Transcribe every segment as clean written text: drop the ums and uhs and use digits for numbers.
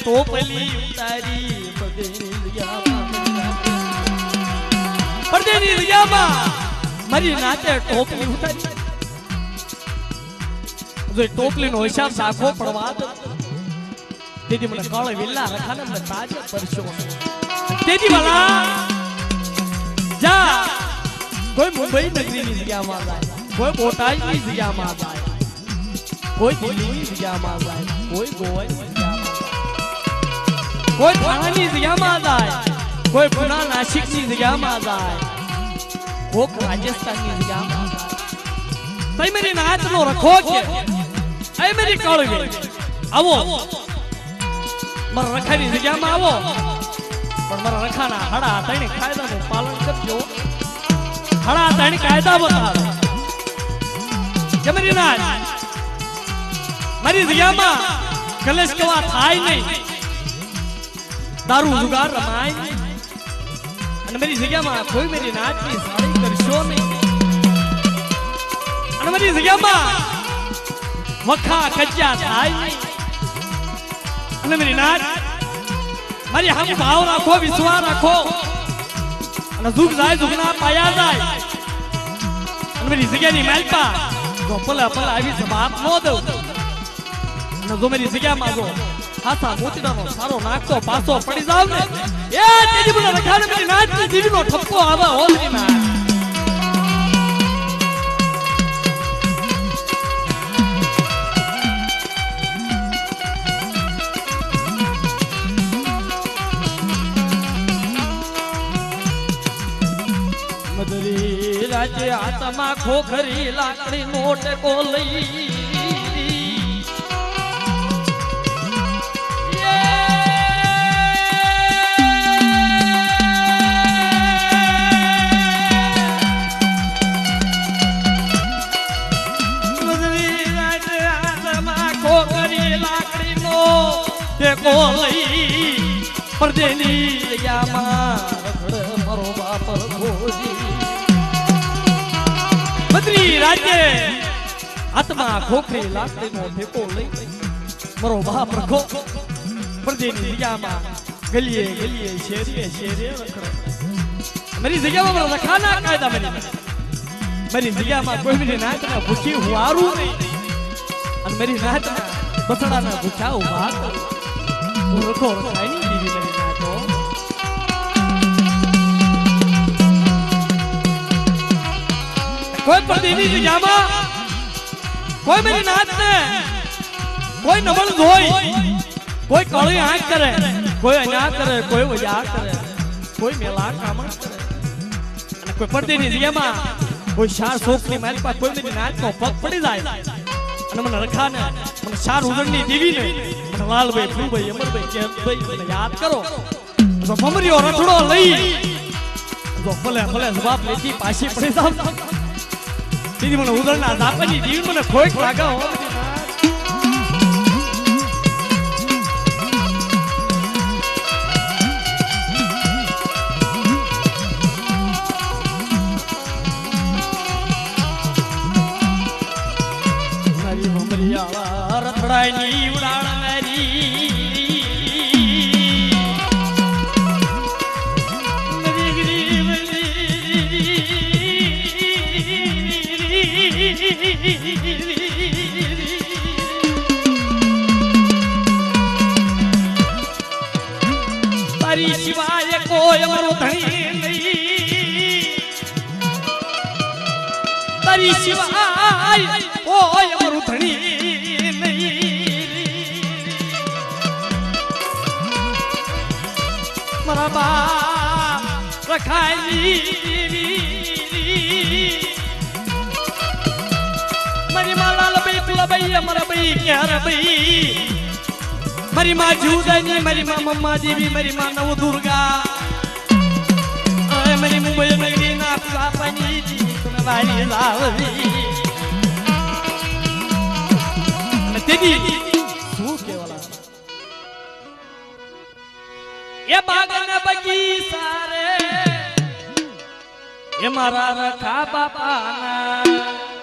ટોપલી ઉતારી પડદેની જગ્યામાં મારી નાતે ટોપલી ઉતારી જો ટોપલીનો હિસાબ સાખો પડવા દો તેથી મને કાળે વિલ્લા રખાને મને તાજે પરસ્યો તેથી વાલા જા કોઈ મુંબઈ નગરીની જગ્યામાં જાય કોઈ બોટાદની જગ્યામાં જાય કોઈ દિલ્હીની જગ્યામાં જાય કોઈ ગોવાની જગ્યામાં જાય કોઈ થાણાની જગ્યામાં જાય કોઈ પુના નાસિકની જગ્યામાં જાય કોઈ રાજસ્થાનની જગ્યામાં જાય તઈ મેરી નાતનો રખો કે એ મેરી કળવે આવો મારા રખાની જગ્યામાં આવો પણ મારા રખાના હડા ત્રણે કાયદાનું પાલન કરજો હડા ત્રણે કાયદા બતાવો કે મેરી નાત મારી જગ્યામાં કલેશ કવા થાય નહીં દારૂ જુગાર રમાય નહીં અને મારી જગ્યામાં કોઈ મેરી નાતની સાડી કરશો નહીં અને મારી જગ્યામાં વખા કજ્જા થાય નહીં અને મેરી નાત મારી હમ ભાવ રાખો વિશ્વાસ રાખો અને જુગ જાય જુગના પાયા જાય અને મારી જગ્યાની માલપા જો પલા આવી જવાબ ન દઉં અને જો મારી જગ્યામાં જો હાથા મોતીડાનો સારો નાખતો પાસો પડી જાવ ને એ તેજી મને રખાને મારી નાચની દીવીનો ઠપકો આવે હોલની માં મદરી રાજે હાથમાં ખોખરી લાકડી નોટ કો લઈ પરદેની જગ્યામાં રખડ મારો બાપ ખોજી બદ્રી રાજ્ય હાથમાં ખોખરી લાકડીનો ઠેકો લઈ મારો બાપ રખો પરદેની જગ્યામાં ગલીએ ગલીએ શેરીએ રખડે મારી જગ્યામાં મારા રખાના કાયદા મારી જગ્યામાં કોઈ બી નાચના ભૂખી હુવારું નહીં અને મારી નાચના બસડાના ભૂખ્યા ઉભા રખો રખાય નહીં દીવી મારી નાચો કોઈ પરદેની જગ્યામાં કોઈ મારી નાચને કોઈ નબળ ધોઈ કોઈ કાળી આંખ કરે કોઈ અન્યા કરે કોઈ વજા કરે કોઈ મેલા કામણ કરે અને કોઈ પરદેની જગ્યામાં કોઈ શાર શોખની મારી પાસે કોઈ મારી નાચનો પગ પડી જાય અને મને રખાને મને શાર ઉગણની દીવીને મને લાલભાઈ ફૂલભાઈ અમરભાઈ કેતભાઈ મને યાદ કરો તો મમરીઓ રથડો લઈ તો ભલે જવાબ લેતી પાછી પડી જાવ દીદી મને ઉગણના દાપની દીવી મને ખોઈક લાગે હો રથડાની ઉડાણ તારી સિવાય કોઈ અમારો ધણી નહીં તારી સિવાય કોઈ અમારું ધણી મારા બાપ રખાયલી મારી માં લાલભાઈ ફુલાભાઈ અમારા ભાઈ ક્યારાભાઈ મારી માં જુદાની મારી માં મમ્મા દેવી મારી માં નવ દુર્ગા મારી મુંબઈ નગરી ના પાપની વાલી લાવવી તેદી શું કેવાલા એ બાગના બગીચા રે એ મારા રખા બાપાના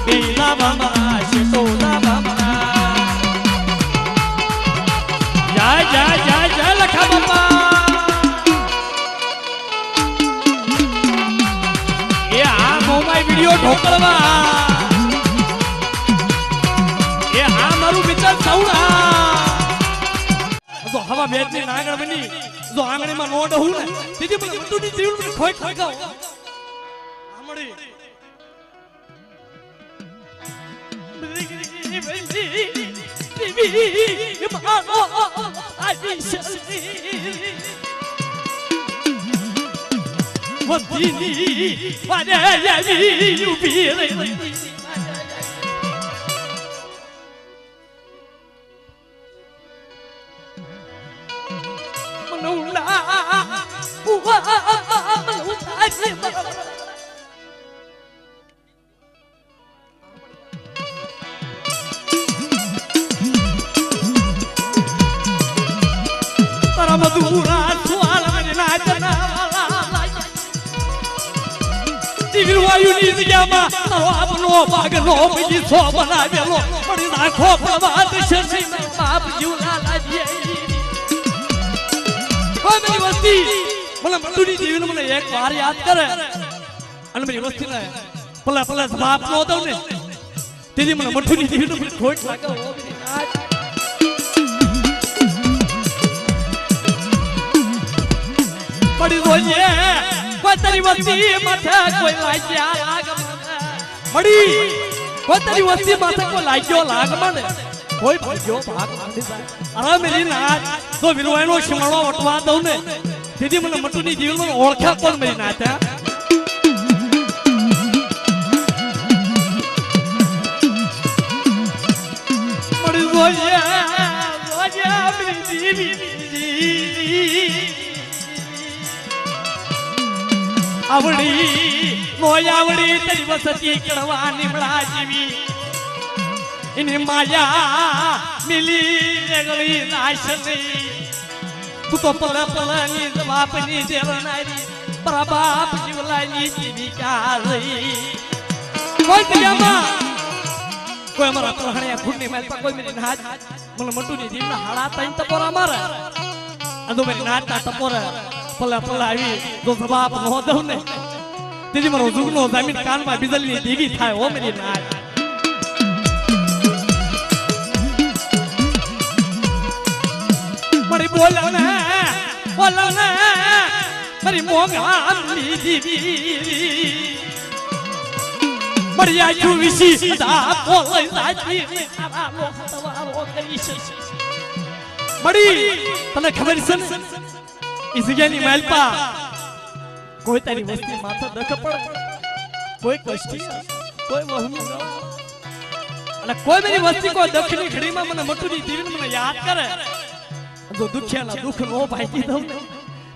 બીલા ભમરા શિકોલા ભમરા જય જય જય જય લખા બાપા એ આ મોમાઈ વિડિયો ઢોકળવા એ આ મારું વિચાર સૌડા જો હવા બેટની નાગણ બની જો આંગણીમાં નોડ હું ને દીદી મને તુની જીવન મને ખોઈ ખાગાવ આમડી આપનો ભાગનો બીજી સો બનાવેલો પડી નાખો પ્રવાદ શશી બાપ જીવલા લાજી કોઈ મેરી વસ્તી મને મટુની જીવન મને એક વાર યાદ કરે અને મેરી વસ્તી ને પલા પલા બાપ નો દઉં ને તેથી મને મટુની જીવન મને ખોટ લાગે પડી રોજે કોઈ તારી વસ્તી માથે કોઈ લાગ્યા લાગ મડી કોઈ તારી વસ્તી માથે કોઈ લાગ્યો લાગ મને કોઈ ભજ્યો ભાગ માંડી જાય અરે મેરી નાચ તો વિરવાયનો શિમણો વટવા દઉં ને દીદી મને મટુની જીવન મને ઓળખ્યા કોણ મેરી નાચ મડી રોજે રોજે મેરી દીવી આવડી મોય આવડી તારી વસતી કડવા નીમડા જીવી ઇને માયા મિલી ગળી નાશની તું તો પલ પલની બાપની જેરનારી પ્રભાપ જીવલાની જીવી કાળી કોઈ દરિયામાં કોઈ અમારા પ્રહણિયા ખુડની મેલ પર કોઈ મેરી નાચ મને મટુની જીવના હાડા તૈન તપોરા મારે અદો મેરી નાચના તપોરા પલા પલા આવી જો જવાબ નો દઉં ને તેજી મારો જુગનો જમીન કાનમાં બીજલની દેવી થાય ઓ મેરી નાચ મારી બોલ ને મારી મોંઘાની દેવી મારી આયુ વિશી દા બોલ સાચી આ લોહતવારો કરી છે મડી તને ખબર છે ને ઇસગેની માલપા કોઈ તારી વસ્તી માથે દખ પડે કોઈ કષ્ટી કોઈ વહુ અને કોઈ મેરી વસ્તી કોઈ દખની ઘડીમાં મને મટુની જીવન મને યાદ કરે જો દુખ્યાના દુખ નો ભાઈ દઉં ને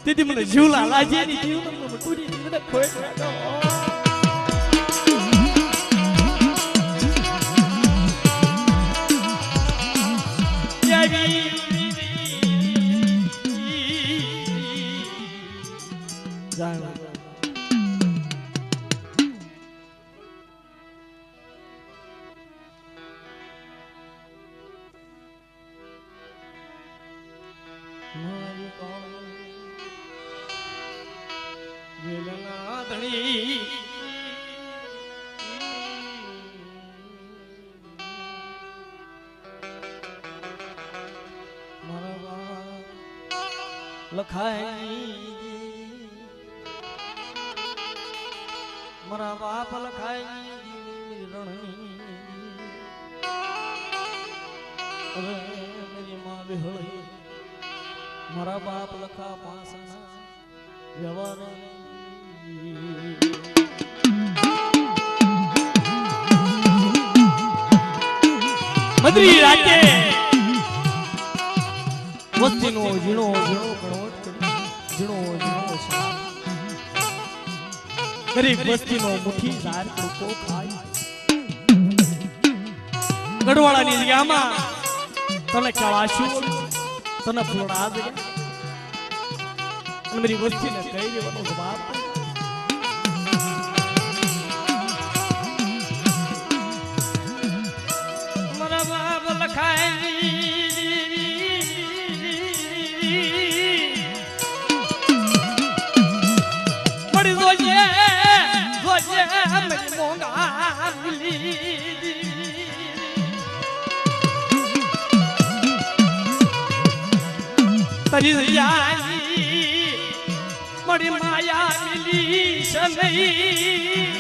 તેથી મને જીવલા લાજેની જીવન મને મટુની જીવન ખોઈ લખાઈ મારા બાપ લખાઈ રણની હવે મેરી માં વિહળી મારા બાપ લખા પાસના વ્યવહાર મદરી રાતે વસ્તીનો ઝીણો ઝીણો કણવટ ઝીણો ઝીણો ગરીબ વસ્તીનો મુઠ્ઠી ધાર ટૂંકો ખાય ગઢવાળાની જગ્યામાં તને કળાશું તને ફૂલડા દે અને મારી વસ્તીને કહી દેવાનો જવાબ મરી જાની મળી માયા મિલી છે નહીં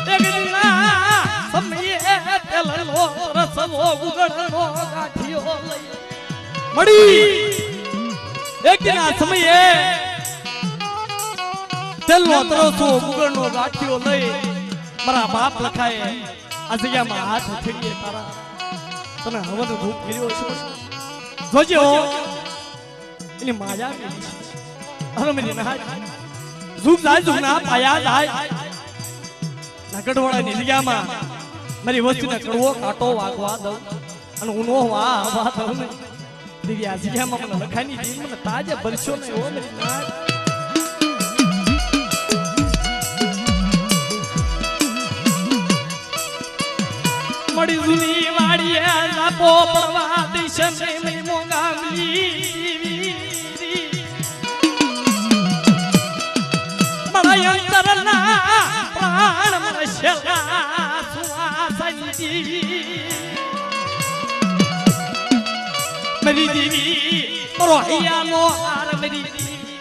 એક દિના સમયે તેલનો રસવો ઉગડનો ગાંઠિયો લઈ મળી એક દિના સમયે તેલનો તરસો ઉગડનો ગાંઠિયો લઈ મારા બાપ લખાય આ જગ્યામાં હાથ ફેરીએ તારા તને હવન ધૂપ કર્યો છે જોજો એની માયા અરે મેરી ના ઝુક જાય ઝુક ના પાયા જાય નગડવાળાની જગ્યામાં મારી વસ્તીને કડવો કાંટો વાગવા દઉં અને હું નો વાગવા દઉં ને દીદી આ જગ્યામાં મને લખાની દીદી મને તાજે ભરશો ને એવો મેરી ના મળી જૂની વાડીએ લાપો પડવા દિશે મેં મોંગામલી મારા અંતરના પ્રાણ મનશલા સુવાસની મેરી દેવી રોહિયાનો હાર મેરી દેવી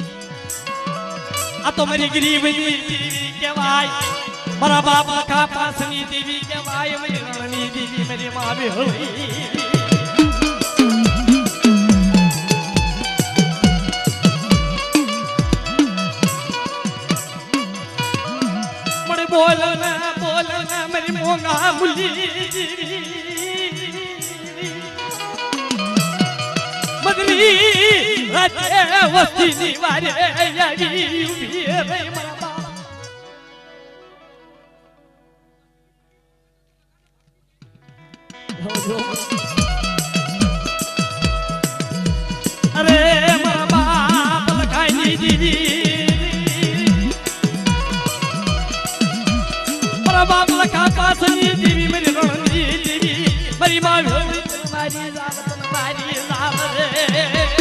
આ તો મારી ગરીબની દેવી કહેવાય મારા બાપ લખા પાસની દેવી કહેવાય મારી રણની દેવી મારી માં બેહળી મને બોલના મારી મોંઘા મુલી બદલી રાજે વસ્તીની વારે આવી ઉભી રે મારા બાપ અરે મારા બાપ લખાઈ દીધી મારા બાપ લખા પાસની દેવી મારી રણની દેવી મારી મારી જાત મારી જાત રે